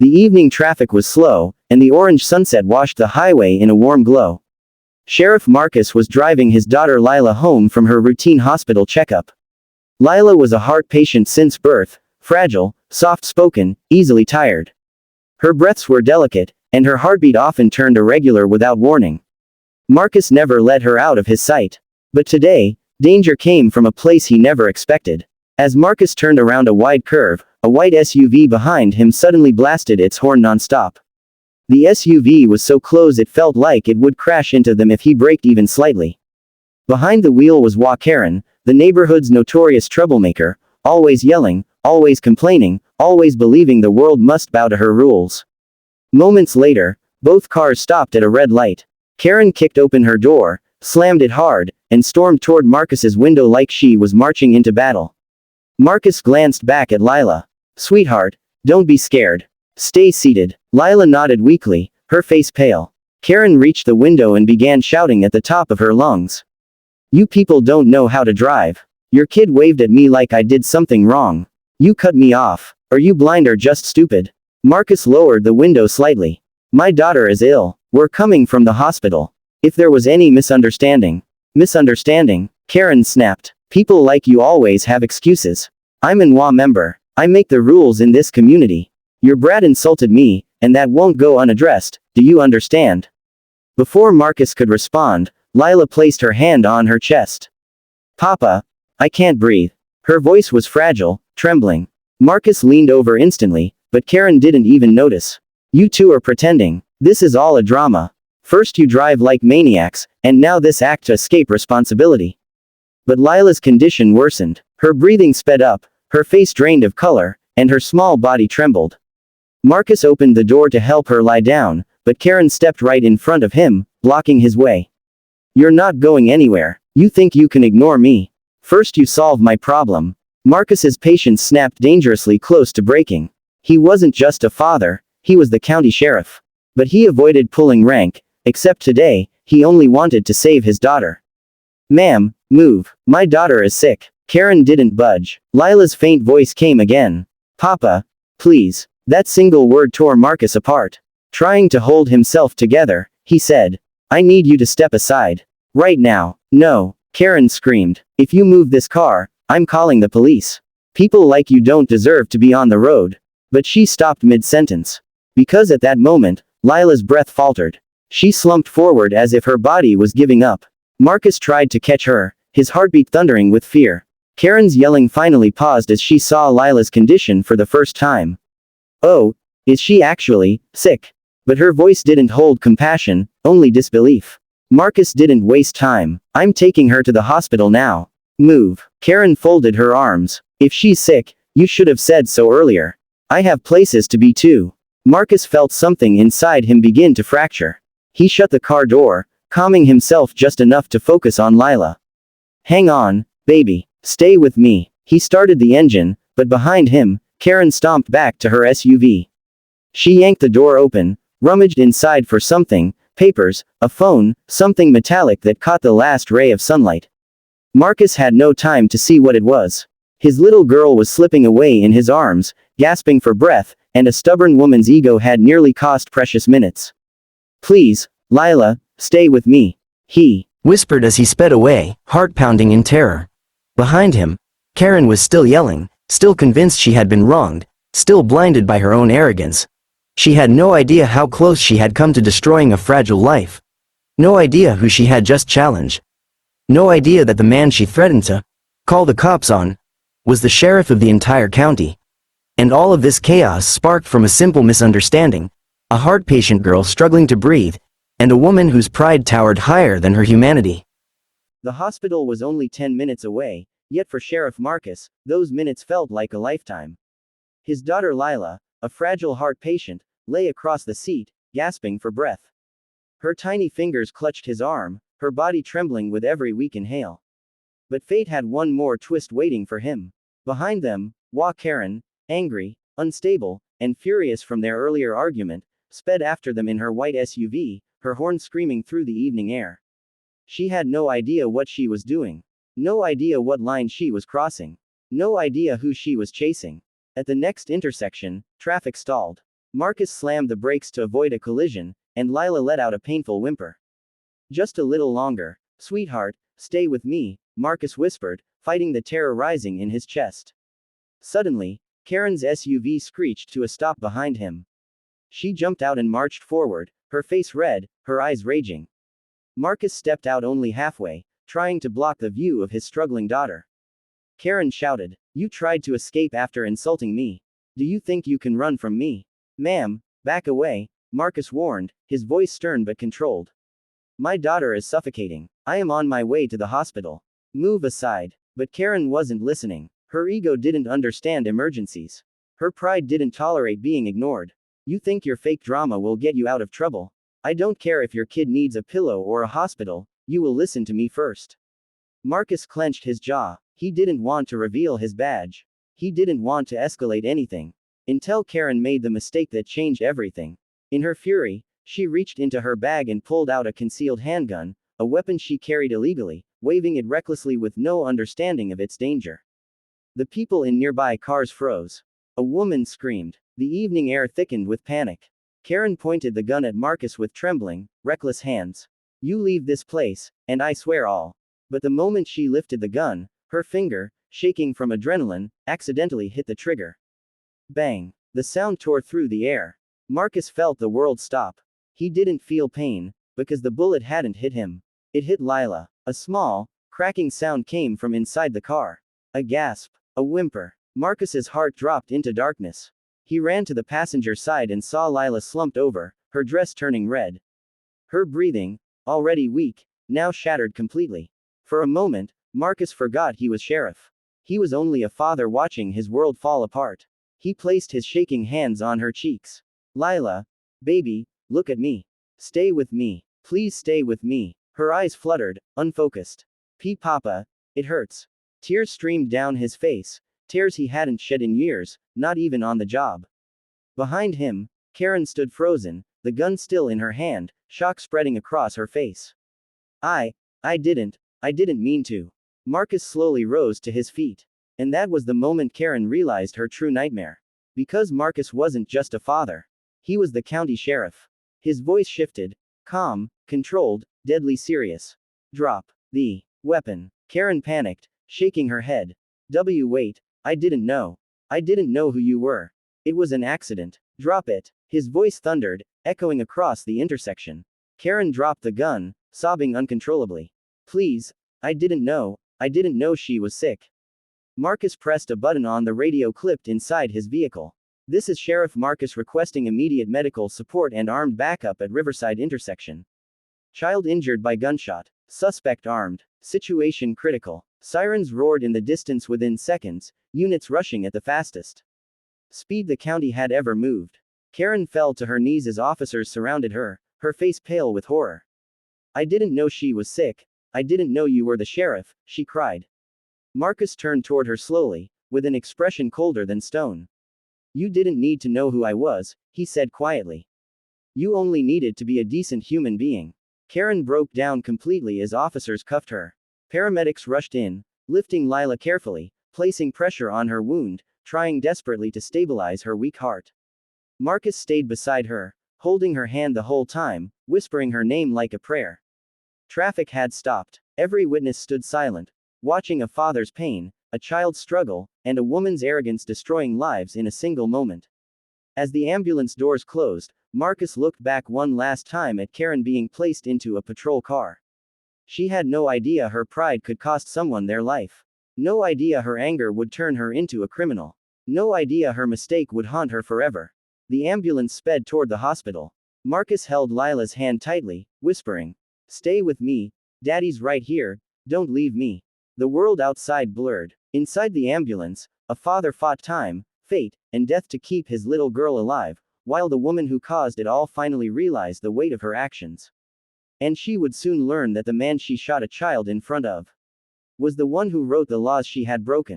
The evening traffic was slow, and the orange sunset washed the highway in a warm glow. Sheriff Marcus was driving his daughter Lila home from her routine hospital checkup. Lila was a heart patient since birth, fragile, soft-spoken, easily tired. Her breaths were delicate, and her heartbeat often turned irregular without warning. Marcus never let her out of his sight. But today, danger came from a place he never expected. As Marcus turned around a wide curve, a white SUV behind him suddenly blasted its horn non-stop. The SUV was so close it felt like it would crash into them if he braked even slightly. Behind the wheel was HOA Karen, the neighborhood's notorious troublemaker, always yelling, always complaining, always believing the world must bow to her rules. Moments later, both cars stopped at a red light. Karen kicked open her door, slammed it hard, and stormed toward Marcus's window like she was marching into battle. Marcus glanced back at Lila. "Sweetheart, don't be scared. Stay seated." Lila nodded weakly, her face pale. Karen reached the window and began shouting at the top of her lungs. "You people don't know how to drive. Your kid waved at me like I did something wrong. You cut me off. Are you blind or just stupid?" Marcus lowered the window slightly. "My daughter is ill. We're coming from the hospital. If there was any misunderstanding." "Misunderstanding?" Karen snapped. "People like you always have excuses. I'm an HOA member. I make the rules in this community. Your brat insulted me, and that won't go unaddressed, do you understand?" Before Marcus could respond, Lila placed her hand on her chest. "Papa, I can't breathe." Her voice was fragile, trembling. Marcus leaned over instantly, but Karen didn't even notice. "You two are pretending. This is all a drama. First you drive like maniacs, and now this act to escape responsibility." But Lila's condition worsened. Her breathing sped up, her face drained of color, and her small body trembled. Marcus opened the door to help her lie down, but Karen stepped right in front of him, blocking his way. "You're not going anywhere. You think you can ignore me? First you solve my problem." Marcus's patience snapped dangerously close to breaking. He wasn't just a father, he was the county sheriff. But he avoided pulling rank, except today, he only wanted to save his daughter. "Ma'am, move. My daughter is sick." Karen didn't budge. Lila's faint voice came again. "Papa, please." That single word tore Marcus apart. Trying to hold himself together, he said, "I need you to step aside. Right now." "No," Karen screamed. "If you move this car, I'm calling the police. People like you don't deserve to be on the road." But she stopped mid-sentence. Because at that moment, Lila's breath faltered. She slumped forward as if her body was giving up. Marcus tried to catch her, his heartbeat thundering with fear. Karen's yelling finally paused as she saw Lila's condition for the first time. "Oh, is she actually sick?" But her voice didn't hold compassion, only disbelief. Marcus didn't waste time. "I'm taking her to the hospital now. Move." Karen folded her arms. "If she's sick, you should have said so earlier. I have places to be too." Marcus felt something inside him begin to fracture. He shut the car door, calming himself just enough to focus on Lila. "Hang on, baby. Stay with me." He started the engine, but behind him, Karen stomped back to her SUV. She yanked the door open, rummaged inside for something, papers, a phone, something metallic that caught the last ray of sunlight. Marcus had no time to see what it was. His little girl was slipping away in his arms, gasping for breath, and a stubborn woman's ego had nearly cost precious minutes. "Please, Lila, stay with me," he whispered as he sped away, heart pounding in terror. Behind him, Karen was still yelling, still convinced she had been wronged, still blinded by her own arrogance. She had no idea how close she had come to destroying a fragile life. No idea who she had just challenged. No idea that the man she threatened to call the cops on was the sheriff of the entire county. And all of this chaos sparked from a simple misunderstanding, a heart-patient girl struggling to breathe, and a woman whose pride towered higher than her humanity. The hospital was only 10 minutes away, yet for Sheriff Marcus, those minutes felt like a lifetime. His daughter Lila, a fragile heart patient, lay across the seat, gasping for breath. Her tiny fingers clutched his arm, her body trembling with every weak inhale. But fate had one more twist waiting for him. Behind them, HOA Karen, angry, unstable, and furious from their earlier argument, sped after them in her white SUV, her horn screaming through the evening air. She had no idea what she was doing. No idea what line she was crossing. No idea who she was chasing. At the next intersection, traffic stalled. Marcus slammed the brakes to avoid a collision, and Lila let out a painful whimper. Just a little longer, sweetheart, stay with me, Marcus whispered, fighting the terror rising in his chest. Suddenly, Karen's SUV screeched to a stop behind him. She jumped out and marched forward, her face red, her eyes raging. Marcus stepped out only halfway, trying to block the view of his struggling daughter. Karen shouted, "You tried to escape after insulting me. Do you think you can run from me?" "Ma'am, back away," Marcus warned, his voice stern but controlled. "My daughter is suffocating. I am on my way to the hospital. Move aside." But Karen wasn't listening. Her ego didn't understand emergencies. Her pride didn't tolerate being ignored. "You think your fake drama will get you out of trouble? I don't care if your kid needs a pillow or a hospital, you will listen to me first." Marcus clenched his jaw. He didn't want to reveal his badge. He didn't want to escalate anything. Until Karen made the mistake that changed everything. In her fury, she reached into her bag and pulled out a concealed handgun, a weapon she carried illegally, waving it recklessly with no understanding of its danger. The people in nearby cars froze. A woman screamed. The evening air thickened with panic. Karen pointed the gun at Marcus with trembling, reckless hands. "You leave this place, and I swear all." But the moment she lifted the gun, her finger, shaking from adrenaline, accidentally hit the trigger. Bang! The sound tore through the air. Marcus felt the world stop. He didn't feel pain, because the bullet hadn't hit him. It hit Lila. A small, cracking sound came from inside the car. A gasp. A whimper. Marcus's heart dropped into darkness. He ran to the passenger side and saw Lila slumped over, her dress turning red. Her breathing, already weak, now shattered completely. For a moment, Marcus forgot he was sheriff. He was only a father watching his world fall apart. He placed his shaking hands on her cheeks. "Lila, baby, look at me. Stay with me. Please stay with me." Her eyes fluttered, unfocused. "Papa, it hurts." Tears streamed down his face, tears he hadn't shed in years, not even on the job. Behind him, Karen stood frozen, the gun still in her hand, shock spreading across her face. I didn't mean to." Marcus slowly rose to his feet. And that was the moment Karen realized her true nightmare. Because Marcus wasn't just a father. He was the county sheriff. His voice shifted, calm, controlled, deadly serious. "Drop the weapon." Karen panicked, shaking her head. Wait, I didn't know. I didn't know who you were. It was an accident. Drop it." His voice thundered, echoing across the intersection. Karen dropped the gun, sobbing uncontrollably. "Please, I didn't know she was sick." Marcus pressed a button on the radio clipped inside his vehicle. "This is Sheriff Marcus requesting immediate medical support and armed backup at Riverside intersection. Child injured by gunshot. Suspect armed. Situation critical." Sirens roared in the distance within seconds, units rushing at the fastest speed the county had ever moved. Karen fell to her knees as officers surrounded her, her face pale with horror. "I didn't know she was sick. I didn't know you were the sheriff," she cried. Marcus turned toward her slowly, with an expression colder than stone. "You didn't need to know who I was," he said quietly. "You only needed to be a decent human being." Karen broke down completely as officers cuffed her. Paramedics rushed in, lifting Lila carefully, placing pressure on her wound, trying desperately to stabilize her weak heart. Marcus stayed beside her, holding her hand the whole time, whispering her name like a prayer. Traffic had stopped. Every witness stood silent, watching a father's pain, a child's struggle, and a woman's arrogance destroying lives in a single moment. As the ambulance doors closed, Marcus looked back one last time at Karen being placed into a patrol car. She had no idea her pride could cost someone their life. No idea her anger would turn her into a criminal. No idea her mistake would haunt her forever. The ambulance sped toward the hospital. Marcus held Lila's hand tightly, whispering, "Stay with me, Daddy's right here, don't leave me." The world outside blurred. Inside the ambulance, a father fought time, fate, and death to keep his little girl alive, while the woman who caused it all finally realized the weight of her actions. And she would soon learn that the man she shot a child in front of was the one who wrote the laws she had broken.